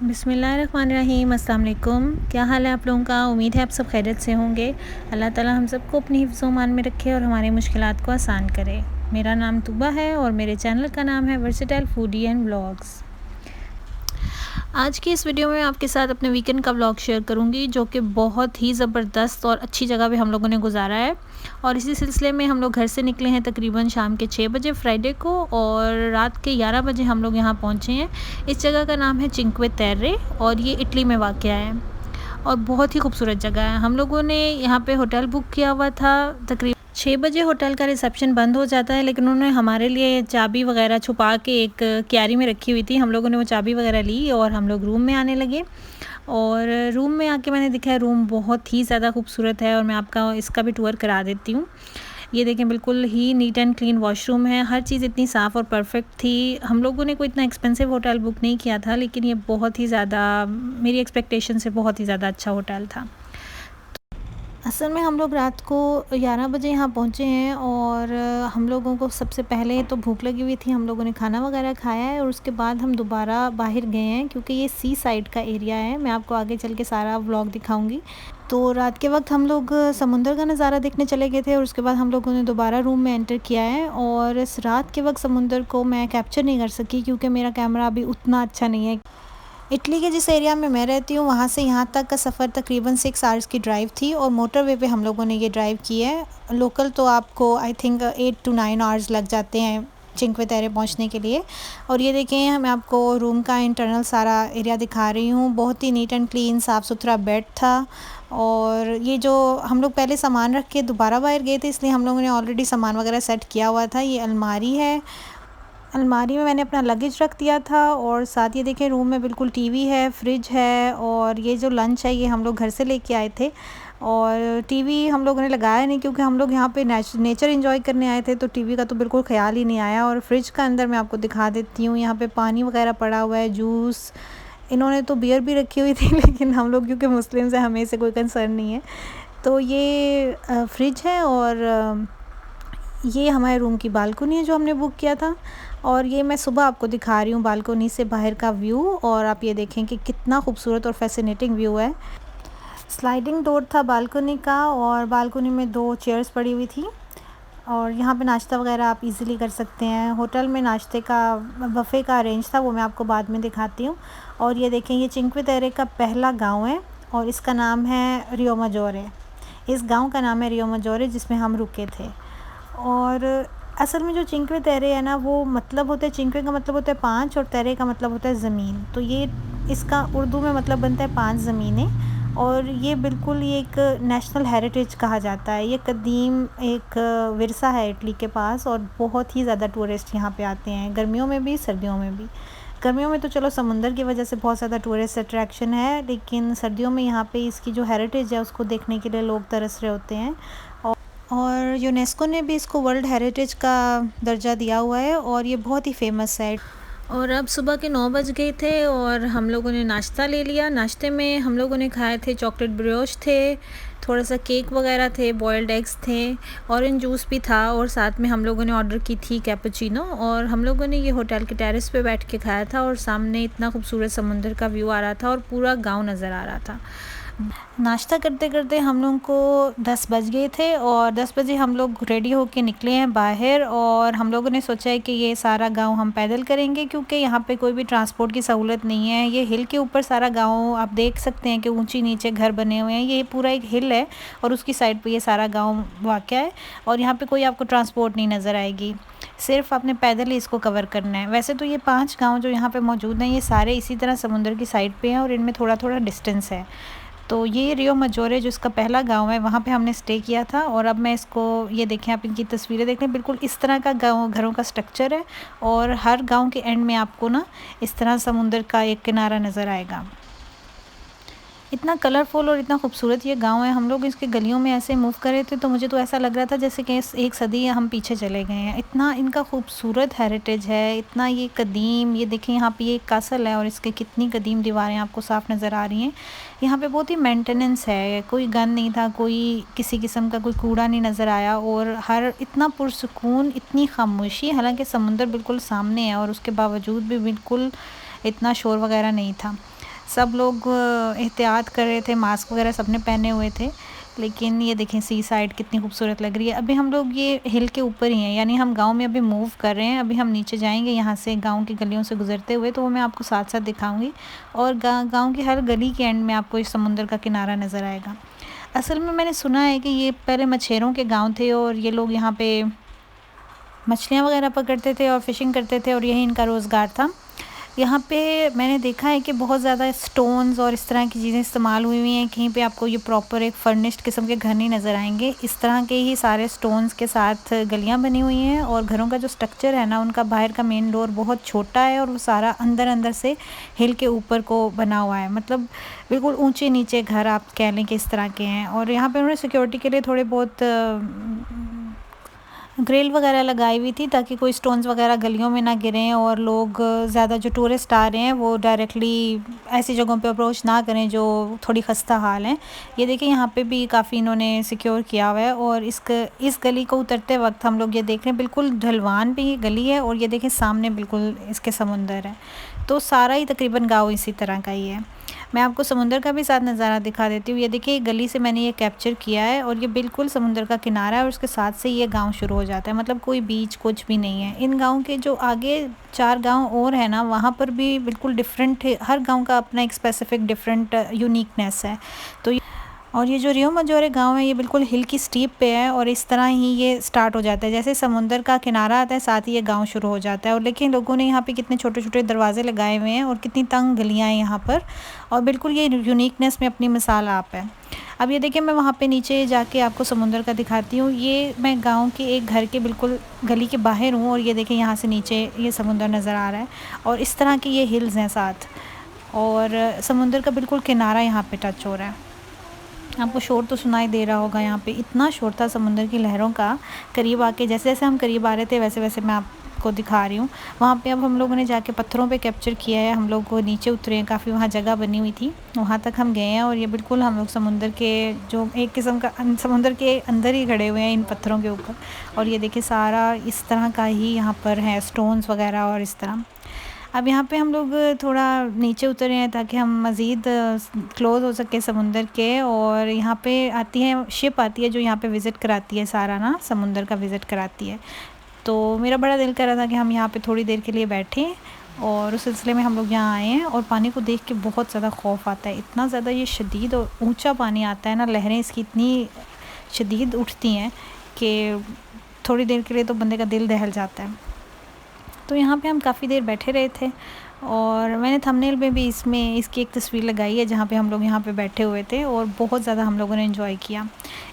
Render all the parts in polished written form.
बिस्मिल्लाहिर्रहमानिर्रहीम। अस्सलाम वालेकुम। क्या हाल है आप लोगों का? उम्मीद है आप सब खैरियत से होंगे। अल्लाह ताला हम सबको अपनी हिफ्ज़ मान में रखे और हमारी मुश्किलात को आसान करे। मेरा नाम तुबा है और मेरे चैनल का नाम है वर्सेटाइल फूडी एंड व्लॉग्स। आज की इस वीडियो में आपके साथ अपने वीकेंड का व्लॉग शेयर करूंगी, जो कि बहुत ही ज़बरदस्त और अच्छी जगह पे हम लोगों ने गुजारा है। और इसी सिलसिले में हम लोग घर से निकले हैं तकरीबन शाम के 6 बजे फ्राइडे को, और रात के 11 बजे हम लोग यहाँ पहुँचे हैं। इस जगह का नाम है चिंक्वे तेरे और ये इटली में वाक़या है और बहुत ही खूबसूरत जगह है। हम लोगों ने यहाँ पे होटल बुक किया हुआ था। तकरीबन 6 बजे होटल का रिसेप्शन बंद हो जाता है, लेकिन उन्होंने हमारे लिए चाबी वगैरह छुपा के एक क्यारी में रखी हुई थी। हम लोगों ने वो चाबी वगैरह ली और हम लोग रूम में आने लगे। और रूम में आके मैंने देखा रूम बहुत ही ज़्यादा खूबसूरत है और मैं आपका इसका भी टूर करा देती हूँ। ये देखें, बिल्कुल ही नीट एंड क्लीन वॉशरूम है। हर चीज़ इतनी साफ़ और परफेक्ट थी। हम लोगों ने कोई इतना एक्सपेंसिव होटल बुक नहीं किया था, लेकिन ये बहुत ही ज़्यादा मेरी एक्सपेक्टेशन से बहुत ही ज़्यादा अच्छा होटल था। असल में हम लोग रात को 11 बजे यहाँ पहुँचे हैं और हम लोगों को सबसे पहले तो भूख लगी हुई थी। हम लोगों ने खाना वगैरह खाया है और उसके बाद हम दोबारा बाहर गए हैं, क्योंकि ये सी साइड का एरिया है। मैं आपको आगे चल के सारा व्लॉग दिखाऊंगी। तो रात के वक्त हम लोग समुंदर का नज़ारा देखने चले गए थे और उसके बाद हम लोगों ने दोबारा रूम में एंटर किया है। और इस रात के वक्त समुंदर को मैं कैप्चर नहीं कर सकी, क्योंकि मेरा कैमरा अभी उतना अच्छा नहीं है। इटली के जिस एरिया में मैं रहती हूँ वहाँ से यहाँ तक का सफ़र तकरीबन 6 आवर्स की ड्राइव थी और मोटरवे पे हम लोगों ने ये ड्राइव की है। लोकल तो आपको आई थिंक 8 to 9 आवर्स लग जाते हैं चिंक्वे तेरे पहुँचने के लिए। और ये देखें, मैं आपको रूम का इंटरनल सारा एरिया दिखा रही हूँ। बहुत ही नीट एंड क्लीन साफ़ सुथरा बेड था। और ये जो हम लोग पहले सामान रख के दोबारा बाहर गए थे, इसलिए हम लोगों ने ऑलरेडी सामान वगैरह सेट किया हुआ था। ये अलमारी है। अलमारी में मैंने अपना लगेज रख दिया था और साथ ये देखें रूम में बिल्कुल टीवी है, फ्रिज है। और ये जो लंच है ये हम लोग घर से लेके आए थे। और टीवी हम लोगों ने लगाया नहीं, क्योंकि हम लोग यहाँ पे नेचर एंजॉय करने आए थे, तो टीवी का तो बिल्कुल ख्याल ही नहीं आया। और फ्रिज का अंदर मैं आपको दिखा देती हूँ, यहाँ पे पानी वगैरह पड़ा हुआ है, जूस। इन्होंने तो बियर भी रखी हुई थी लेकिन हम लोग क्योंकि मुस्लिम्स हैं, हमें इससे कोई कंसर्न नहीं है। तो ये फ्रिज है और ये हमारे रूम की बालकनी है जो हमने बुक किया था। और ये मैं सुबह आपको दिखा रही हूँ बालकनी से बाहर का व्यू। और आप ये देखें कि कितना खूबसूरत और फैसिनेटिंग व्यू है। स्लाइडिंग डोर था बालकनी का और बालकनी में 2 चेयर्स पड़ी हुई थी। और यहाँ पे नाश्ता वगैरह आप इजीली कर सकते हैं। होटल में नाश्ते का बफ़े का अरेंज था, वो मैं आपको बाद में दिखाती हूँ। और ये देखें, ये चिंक्वे तेरे का पहला गाँव है और इसका नाम है रियोमाजोरे। इस गाँव का नाम है रियोमाजोरे, जिसमें हम रुके थे। और असल में जो चिंक्वे तेरे है ना, वो मतलब होता है, चिंक्वे का मतलब होता है 5 और तेरे का मतलब होता है ज़मीन। तो ये इसका उर्दू में मतलब बनता है 5 ज़मीनें। और ये बिल्कुल ये एक नेशनल हेरिटेज कहा जाता है। ये कदीम एक विरसा है इटली के पास और बहुत ही ज़्यादा टूरिस्ट यहाँ पे आते हैं, गर्मियों में भी सर्दियों में भी। गर्मियों में तो चलो समुंदर की वजह से बहुत ज़्यादा टूरिस्ट अट्रैक्शन है, लेकिन सर्दियों में यहाँ पे इसकी जो हेरिटेज है उसको देखने के लिए लोग तरस रहे होते हैं। और यूनेस्को ने भी इसको वर्ल्ड हेरिटेज का दर्जा दिया हुआ है और ये बहुत ही फेमस है। और अब सुबह के 9 बज गए थे और हम लोगों ने नाश्ता ले लिया। नाश्ते में हम लोगों ने खाए थे चॉकलेट ब्रियोश थे, थोड़ा सा केक वगैरह थे, बॉयल्ड एग्स थे, ऑरेंज जूस भी था और साथ में हम लोगों ने ऑर्डर की थी कैपुचिनो। और हम लोगों ने ये होटल के टेरेस पे बैठ के खाया था और सामने इतना खूबसूरत समुंदर का व्यू आ रहा था और पूरा गाँव नज़र आ रहा था। नाश्ता करते करते हम लोगों को 10 बज गए थे और 10 बजे हम लोग रेडी होके निकले हैं बाहर। और हम लोगों ने सोचा है कि ये सारा गांव हम पैदल करेंगे, क्योंकि यहाँ पे कोई भी ट्रांसपोर्ट की सहूलत नहीं है। ये हिल के ऊपर सारा गांव आप देख सकते हैं कि ऊंची नीचे घर बने हुए हैं। ये पूरा एक हिल है और उसकी साइड पे ये सारा गाँव वाक़या है और यहाँ पर कोई आपको ट्रांसपोर्ट नहीं नज़र आएगी, सिर्फ आपने पैदल ही इसको कवर करना है। वैसे तो ये 5 गाँव जो यहाँ पर मौजूद हैं ये सारे इसी तरह समुद्र की साइड पर हैं और इनमें थोड़ा थोड़ा डिस्टेंस है। तो ये रियोमाजोरे जो इसका पहला गांव है, वहाँ पे हमने स्टे किया था। और अब मैं इसको ये देखें, आप इनकी तस्वीरें देख लें, बिल्कुल इस तरह का गाँव घरों का स्ट्रक्चर है और हर गांव के एंड में आपको ना इस तरह समुंदर का एक किनारा नज़र आएगा। इतना कलरफुल और इतना खूबसूरत ये गांव है। हम लोग इसके गलियों में ऐसे मूव कर रहे थे तो मुझे तो ऐसा लग रहा था जैसे कि एक सदी हम पीछे चले गए हैं। इतना इनका खूबसूरत हेरिटेज है, इतना ये कदीम। ये देखें, यहाँ पे ये एक कासल है और इसके कितनी कदीम दीवारें आपको साफ नज़र आ रही हैं। यहाँ पे बहुत ही मेंटेनेंस है, कोई गंद नहीं था, कोई किसी किस्म का कोई कूड़ा नहीं नज़र आया। और हर इतना पुरसुकून, इतनी खामोशी, हालांकि समुंदर बिल्कुल सामने है और उसके बावजूद भी बिल्कुल इतना शोर वगैरह नहीं था। सब लोग एहतियात कर रहे थे, मास्क वगैरह सबने पहने हुए थे। लेकिन ये देखें सी साइड कितनी खूबसूरत लग रही है। अभी हम लोग ये हिल के ऊपर ही हैं, यानी हम गांव में अभी मूव कर रहे हैं। अभी हम नीचे जाएंगे यहाँ से गांव की गलियों से गुजरते हुए, तो वो मैं आपको साथ साथ दिखाऊंगी। और गांव की हर गली के एंड में आपको इस समुंदर का किनारा नज़र आएगा। असल में मैंने सुना है कि ये पहले मछेरों के गाँव थे और ये लोग यहाँ पे मछलियाँ वगैरह पकड़ते थे और फ़िशिंग करते थे और यही इनका रोज़गार था। यहाँ पे मैंने देखा है कि बहुत ज़्यादा स्टोन्स और इस तरह की चीज़ें इस्तेमाल हुई हुई हैं। कहीं पे आपको ये प्रॉपर एक फर्निश्ड किस्म के घर नहीं नज़र आएंगे। इस तरह के ही सारे स्टोन्स के साथ गलियाँ बनी हुई हैं और घरों का जो स्ट्रक्चर है ना, उनका बाहर का मेन डोर बहुत छोटा है और वो सारा अंदर अंदर से हिल के ऊपर को बना हुआ है। मतलब बिल्कुल ऊंचे नीचे घर आप कह लें कि इस तरह के हैं। और यहाँ पर उन्होंने सिक्योरिटी के लिए थोड़े बहुत ग्रिल वगैरह लगाई हुई थी ताकि कोई स्टोन्स वगैरह गलियों में ना गिरें और लोग ज़्यादा जो टूरिस्ट आ रहे हैं वो डायरेक्टली ऐसी जगहों पे अप्रोच ना करें जो थोड़ी खस्ता हाल हैं। ये देखिए यहाँ पे भी काफ़ी इन्होंने सिक्योर किया हुआ है। और इस गली को उतरते वक्त हम लोग ये देख रहे हैं बिल्कुल ढलवान पे ये गली है और ये देखें सामने बिल्कुल इसके समुंदर है। तो सारा ही तकरीबन गाँव इसी तरह का ही है। मैं आपको समुंदर का भी साथ नज़ारा दिखा देती हूँ। ये देखिए गली से मैंने ये कैप्चर किया है और ये बिल्कुल समुंदर का किनारा है और उसके साथ से ये गांव शुरू हो जाता है। मतलब कोई बीच कुछ भी नहीं है। इन गांव के जो आगे 4 गांव और है ना, वहाँ पर भी बिल्कुल डिफरेंट है। हर गांव का अपना एक स्पेसिफिक डिफरेंट यूनिकनेस है। तो और ये जो रियो मजोरे गांव है ये बिल्कुल हिल की स्टीप पे है और इस तरह ही ये स्टार्ट हो जाता है। जैसे समुंदर का किनारा आता है साथ ही ये गांव शुरू हो जाता है। और लेकिन लोगों ने यहाँ पे कितने छोटे छोटे दरवाजे लगाए हुए हैं और कितनी तंग गलियाँ हैं यहाँ पर और बिल्कुल ये यूनिकनेस में अपनी मिसाल आप है। अब ये देखिए मैं वहाँ पे नीचे जाके आपको समुंदर का दिखाती हूँ। ये मैं गाँव के एक घर के बिल्कुल गली के बाहर हूँ और ये देखिए यहाँ से नीचे ये समुंदर नज़र आ रहा है और इस तरह के ये हिल्स हैं साथ और समुंदर का बिल्कुल किनारा यहाँ पे टच हो रहा है। आपको शोर तो सुनाई दे रहा होगा। यहाँ पे इतना शोर था समुंदर की लहरों का। करीब आके जैसे जैसे हम करीब आ रहे थे वैसे वैसे मैं आपको दिखा रही हूँ। वहाँ पे अब हम लोगों ने जाके पत्थरों पे कैप्चर किया है। हम लोग को नीचे उतरे हैं, काफ़ी वहाँ जगह बनी हुई थी, वहाँ तक हम गए हैं और ये बिल्कुल हम लोग समुंदर के जो एक किस्म का समुंदर के अंदर ही खड़े हुए हैं इन पत्थरों के ऊपर। और ये देखिए सारा इस तरह का ही यहाँ पर है, स्टोन्स वगैरह और इस तरह। अब यहाँ पे हम लोग थोड़ा नीचे उतरे हैं ताकि हम मज़ीद क्लोज़ हो सके समुंदर के। और यहाँ पे आती है शिप आती है जो यहाँ पे विज़िट कराती है, सारा ना समुंदर का विज़िट कराती है। तो मेरा बड़ा दिल कर रहा था कि हम यहाँ पे थोड़ी देर के लिए बैठें और उस सिलसिले में हम लोग यहाँ आए हैं। और पानी को देख के बहुत ज़्यादा खौफ आता है, इतना ज़्यादा ये शदीद और ऊँचा पानी आता है ना, लहरें इसकी इतनी शदीद उठती हैं कि थोड़ी देर के लिए तो बंदे का दिल दहल जाता है। तो यहाँ पे हम काफ़ी देर बैठे रहे थे और मैंने थंबनेल में भी इसमें इसकी एक तस्वीर लगाई है जहाँ पे हम लोग यहाँ पे बैठे हुए थे और बहुत ज़्यादा हम लोगों ने एंजॉय किया।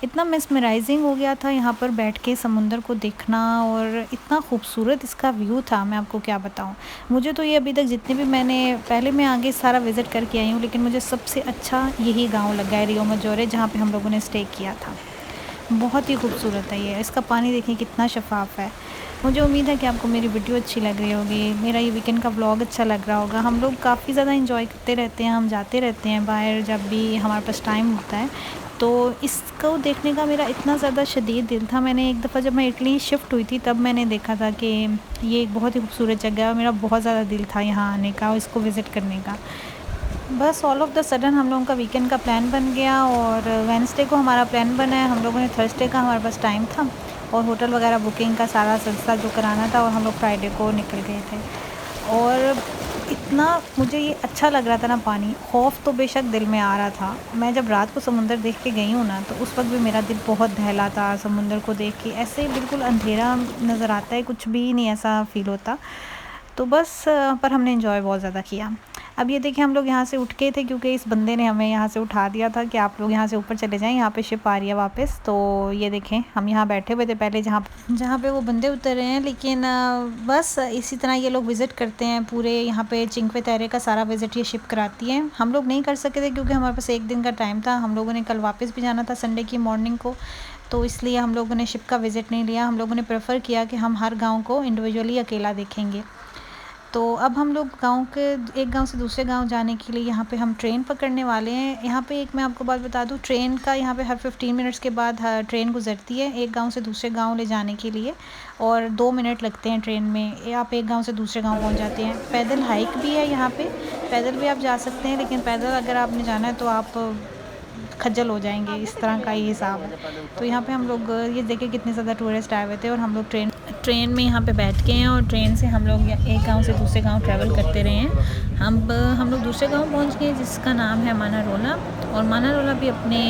इतना मेस्मराइजिंग हो गया था यहाँ पर बैठ के समुंदर को देखना और इतना खूबसूरत इसका व्यू था, मैं आपको क्या बताऊँ। मुझे तो ये अभी तक जितने भी पहले मैं आगे सारा विज़िट करके आई हूँ, लेकिन मुझे सबसे अच्छा यही गाँव लगा है रियो मजोरे, जहाँ पर हम लोगों ने स्टे किया था। बहुत ही खूबसूरत है ये, इसका पानी देखिए कितना शफाफ है। मुझे उम्मीद है कि आपको मेरी वीडियो अच्छी लग रही होगी, मेरा ये वीकेंड का व्लॉग अच्छा लग रहा होगा। हम लोग काफ़ी ज़्यादा एंजॉय करते रहते हैं, हम जाते रहते हैं बाहर जब भी हमारे पास टाइम होता है। तो इसको देखने का मेरा इतना ज़्यादा शदीद दिल था। मैंने एक दफ़ा जब मैं इटली शिफ्ट हुई थी तब मैंने देखा था कि ये एक बहुत ही खूबसूरत जगह है। मेरा बहुत ज़्यादा दिल था यहाँ आने का और इसको विज़िट करने का। बस ऑल ऑफ द सडन हम लोगों का वीकेंड का प्लान बन गया और वेडनेसडे को हमारा प्लान बना है। हम लोगों ने थर्सडे का हमारे पास टाइम था और होटल वगैरह बुकिंग का सारा सिलसिला जो कराना था और हम लोग फ्राइडे को निकल गए थे। और इतना मुझे ये अच्छा लग रहा था ना पानी, खौफ तो बेशक दिल में आ रहा था। मैं जब रात को समुंदर देख के गई हूँ ना तो उस वक्त भी मेरा दिल बहुत दहला था समुंदर को देख के। ऐसे बिल्कुल अंधेरा नज़र आता है, कुछ भी नहीं ऐसा फ़ील होता। तो बस पर हमने एंजॉय बहुत ज़्यादा किया। अब ये देखिए हम लोग यहाँ से उठ गए थे क्योंकि इस बंदे ने हमें यहाँ से उठा दिया था कि आप लोग यहाँ से ऊपर चले जाएं, यहाँ पे शिप आ रही है वापस। तो ये देखें हम यहाँ बैठे हुए थे पहले जहाँ पे वो बंदे उतरे हैं। लेकिन बस इसी तरह ये लोग विज़िट करते हैं पूरे यहाँ पे चिंक्वे तेरे का सारा विज़िट ये शिप कराती है। हम लोग नहीं कर सके थे क्योंकि हमारे पास एक दिन का टाइम था। हम लोगों ने कल वापस भी जाना था संडे की मॉर्निंग को, तो इसलिए हम लोगों ने शिप का विज़िट नहीं लिया। हम लोगों ने प्रेफर किया कि हम हर गाँव को इंडिविजुअली अकेला देखेंगे। तो अब हम लोग एक गांव से दूसरे गांव जाने के लिए यहाँ पे हम ट्रेन पकड़ने वाले हैं। यहाँ पे एक मैं आपको बात बता दूँ, ट्रेन का यहाँ पे हर 15 मिनट्स के बाद ट्रेन गुजरती है एक गांव से दूसरे गांव ले जाने के लिए, और 2 मिनट लगते हैं ट्रेन में, आप एक गांव से दूसरे गांव पहुँच जाते हैं। पैदल हाइक भी है यहाँ पे, पैदल भी आप जा सकते हैं, लेकिन पैदल अगर आपने जाना है तो आप खज्जल हो जाएंगे, इस तरह का ही हिसाब है। तो यहाँ पे हम लोग ये देखे कितने ज़्यादा टूरिस्ट आए हुए थे, और हम लोग ट्रेन में यहाँ पे बैठ गए हैं, और ट्रेन से हम लोग एक गांव से दूसरे गांव ट्रैवल करते रहे हैं। हम लोग दूसरे गांव पहुँच गए जिसका नाम है मानारोला, और मानारोला भी अपने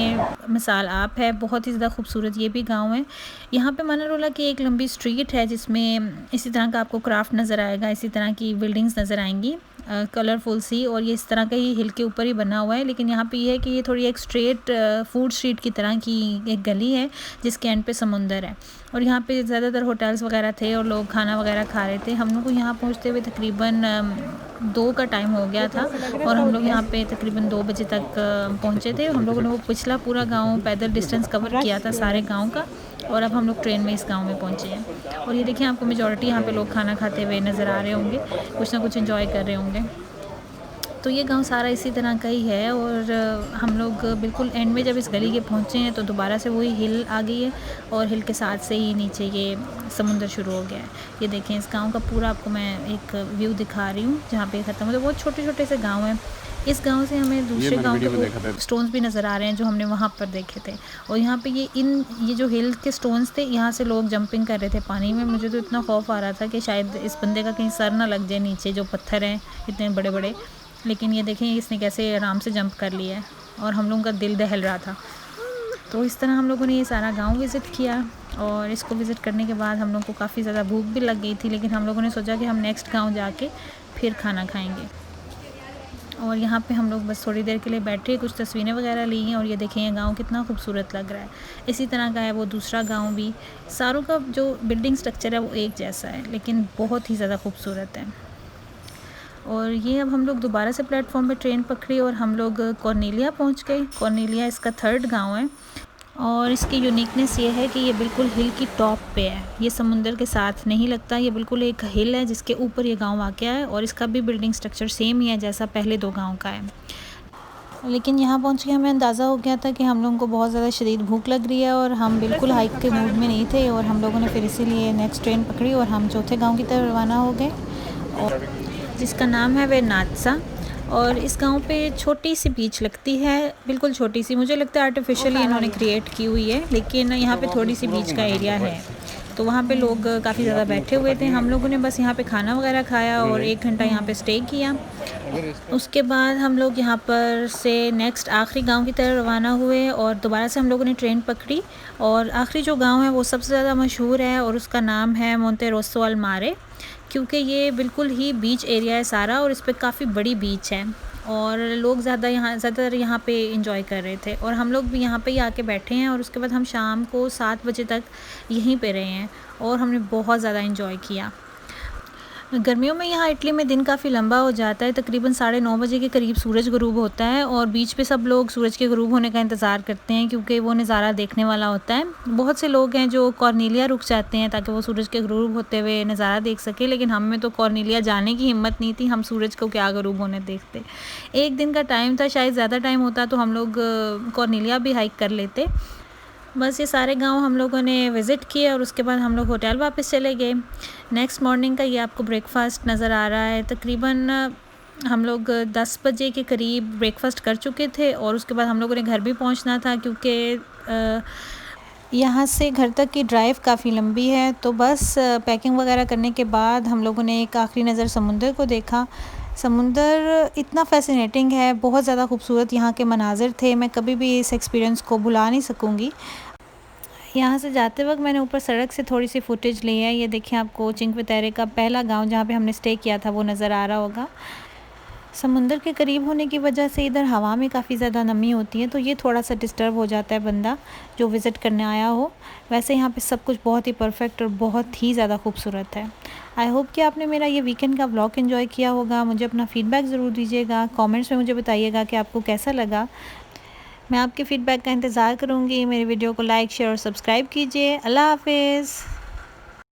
मिसाल आप है, बहुत ही ज़्यादा खूबसूरत ये भी गांव है। यहाँ पे मानारोला की एक लंबी स्ट्रीट है जिसमें इसी तरह का आपको क्राफ्ट नज़र आएगा, इसी तरह की बिल्डिंग्स नज़र आएंगी कलरफुल सी, और ये इस तरह का ही हिल के ऊपर ही बना हुआ है। लेकिन यहाँ पे ये है कि ये थोड़ी एक स्ट्रेट फूड स्ट्रीट की तरह की एक गली है जिसके एंड पे समुंदर है, और यहाँ पे ज़्यादातर होटल्स वगैरह थे और लोग खाना वगैरह खा रहे थे। हम लोग को यहाँ पहुँचते हुए तकरीबन 2 का टाइम हो गया था, और हम लोग यहाँ पे तकरीबन 2 बजे तक पहुँचे थे। हम लोगों ने वो पिछला पूरा गाँव पैदल डिस्टेंस कवर किया था सारे गाँव का, और अब हम लोग ट्रेन में इस गांव में पहुंचे हैं। और ये देखिए आपको मेजॉरिटी यहाँ पे लोग खाना खाते हुए नज़र आ रहे होंगे, कुछ ना कुछ एंजॉय कर रहे होंगे। तो ये गांव सारा इसी तरह का ही है, और हम लोग बिल्कुल एंड में जब इस गली के पहुँचे हैं तो दोबारा से वही हिल आ गई है, और हिल के साथ से ही नीचे ये समुंदर शुरू हो गया है। ये देखें इस गांव का पूरा आपको मैं एक व्यू दिखा रही हूँ जहाँ पे ख़त्म होता है। बहुत छोटे छोटे से गाँव हैं। इस गांव से हमें दूसरे गांव के स्टोन्स भी नज़र आ रहे हैं जो हमने वहाँ पर देखे थे, और यहाँ पे ये जो हिल के स्टोन्स थे, यहाँ से लोग जंपिंग कर रहे थे पानी में। मुझे तो इतना खौफ आ रहा था कि शायद इस बंदे का कहीं सर ना लग जाए नीचे, जो पत्थर हैं इतने बड़े बड़े। लेकिन ये देखें इसने कैसे आराम से जंप कर लिया है, और हम लोगों का दिल दहल रहा था। तो इस तरह हम लोगों ने ये सारा गांव विज़िट किया, और इसको विज़िट करने के बाद हम लोग को काफ़ी ज़्यादा भूख भी लग गई थी, लेकिन हम लोगों ने सोचा कि हम नेक्स्ट गांव जाके फिर खाना खाएंगे। और यहाँ पे हम लोग बस थोड़ी देर के लिए बैठे, कुछ तस्वीरें वगैरह ली हैं, और ये देखें ये गांव कितना खूबसूरत लग रहा है। इसी तरह का है वो दूसरा गांव भी, सारों का जो बिल्डिंग स्ट्रक्चर है वो एक जैसा है, लेकिन बहुत ही ज़्यादा खूबसूरत है। और ये अब हम लोग दोबारा से प्लेटफॉर्म पे ट्रेन पकड़ी, और हम लोग कॉर्नेलिया पहुँच गए। कॉर्नेलिया इसका 3rd गाँव है, और इसकी यूनिकनेस ये है कि ये बिल्कुल हिल की टॉप पे है, ये समुंदर के साथ नहीं लगता, ये बिल्कुल एक हिल है जिसके ऊपर ये गांव वाक़ है, और इसका भी बिल्डिंग स्ट्रक्चर सेम ही है जैसा पहले 2 गांव का है। लेकिन यहाँ पहुँच के हमें अंदाज़ा हो गया था कि हम लोगों को बहुत ज़्यादा शदीद भूख लग रही है, और हम बिल्कुल हाइक के मूड में नहीं थे, और हम लोगों ने फिर इसीलिए नेक्स्ट ट्रेन पकड़ी और हम चौथे गाँव की तरफ रवाना हो गए, और जिसका नाम है वे नादसा। और इस गांव पे छोटी सी बीच लगती है, बिल्कुल छोटी सी, मुझे लगता है आर्टिफिशियली इन्होंने क्रिएट की हुई है, लेकिन यहाँ पे थोड़ी सी बीच का एरिया है। तो वहाँ पे लोग काफ़ी ज़्यादा बैठे हुए थे। हम लोगों ने बस यहाँ पे खाना वगैरह खाया और 1 घंटा यहाँ पे स्टे किया। उसके बाद हम लोग यहाँ पर से नेक्स्ट आखिरी गांव की तरफ रवाना हुए, और दोबारा से हम लोगों ने ट्रेन पकड़ी। और आखिरी जो गांव है वो सबसे ज़्यादा मशहूर है, और उसका नाम है मोंटे रोसो अल मारे, क्योंकि ये बिल्कुल ही बीच एरिया है सारा, और इस पर काफ़ी बड़ी बीच है, और लोग ज़्यादातर यहाँ पे इंजॉय कर रहे थे, और हम लोग भी यहाँ पे ही आके बैठे हैं। और उसके बाद हम शाम को 7 बजे तक यहीं पे रहे हैं, और हमने बहुत ज़्यादा इंजॉय किया। गर्मियों में यहाँ इटली में दिन काफ़ी लंबा हो जाता है, तकरीबन 9:30 बजे के करीब सूरज गुरूब होता है, और बीच पे सब लोग सूरज के गुरूब होने का इंतज़ार करते हैं क्योंकि वो नज़ारा देखने वाला होता है। बहुत से लोग हैं जो कॉर्नेलिया रुक जाते हैं ताकि वो सूरज के गुरूब होते हुए नज़ारा देख सके, लेकिन हम में तो कॉर्नेलिया जाने की हिम्मत नहीं थी, हम सूरज को क्या गुरूब होने देखते। 1 दिन का टाइम था, शायद ज़्यादा टाइम होता तो हम लोग कॉर्नेलिया भी हाइक कर लेते। बस ये सारे गांव हम लोगों ने विज़िट किए, और उसके बाद हम लोग होटल वापस चले गए। नेक्स्ट मॉर्निंग का ये आपको ब्रेकफास्ट नज़र आ रहा है। तकरीबन हम लोग 10 बजे के करीब ब्रेकफास्ट कर चुके थे, और उसके बाद हम लोगों ने घर भी पहुंचना था क्योंकि यहाँ से घर तक की ड्राइव काफ़ी लंबी है। तो बस पैकिंग वगैरह करने के बाद हम लोगों ने एक आखिरी नज़र समुंदर को देखा। समुंदर इतना फ़ैसिनेटिंग है, बहुत ज़्यादा खूबसूरत यहाँ के मनाज़िर थे, मैं कभी भी इस एक्सपीरियंस को भुला नहीं सकूँगी। यहाँ से जाते वक्त मैंने ऊपर सड़क से थोड़ी सी फुटेज ली है। ये देखिए आपको चिंक्वे तेरे का पहला गांव जहाँ पे हमने स्टे किया था वो नज़र आ रहा होगा। समुंदर के करीब होने की वजह से इधर हवा में काफ़ी ज़्यादा नमी होती है, तो ये थोड़ा सा डिस्टर्ब हो जाता है बंदा जो विज़िट करने आया हो। वैसे यहाँ पे सब कुछ बहुत ही परफेक्ट और बहुत ही ज़्यादा खूबसूरत है। आई होप कि आपने मेरा ये वीकेंड का व्लॉग एंजॉय किया होगा। मुझे अपना फ़ीडबैक ज़रूर दीजिएगा, कमेंट्स में मुझे बताइएगा कि आपको कैसा लगा। मैं आपके फ़ीडबैक का इंतज़ार करूँगी। मेरे वीडियो को लाइक, शेयर और सब्सक्राइब कीजिए। अल्लाह हाफ़िज़।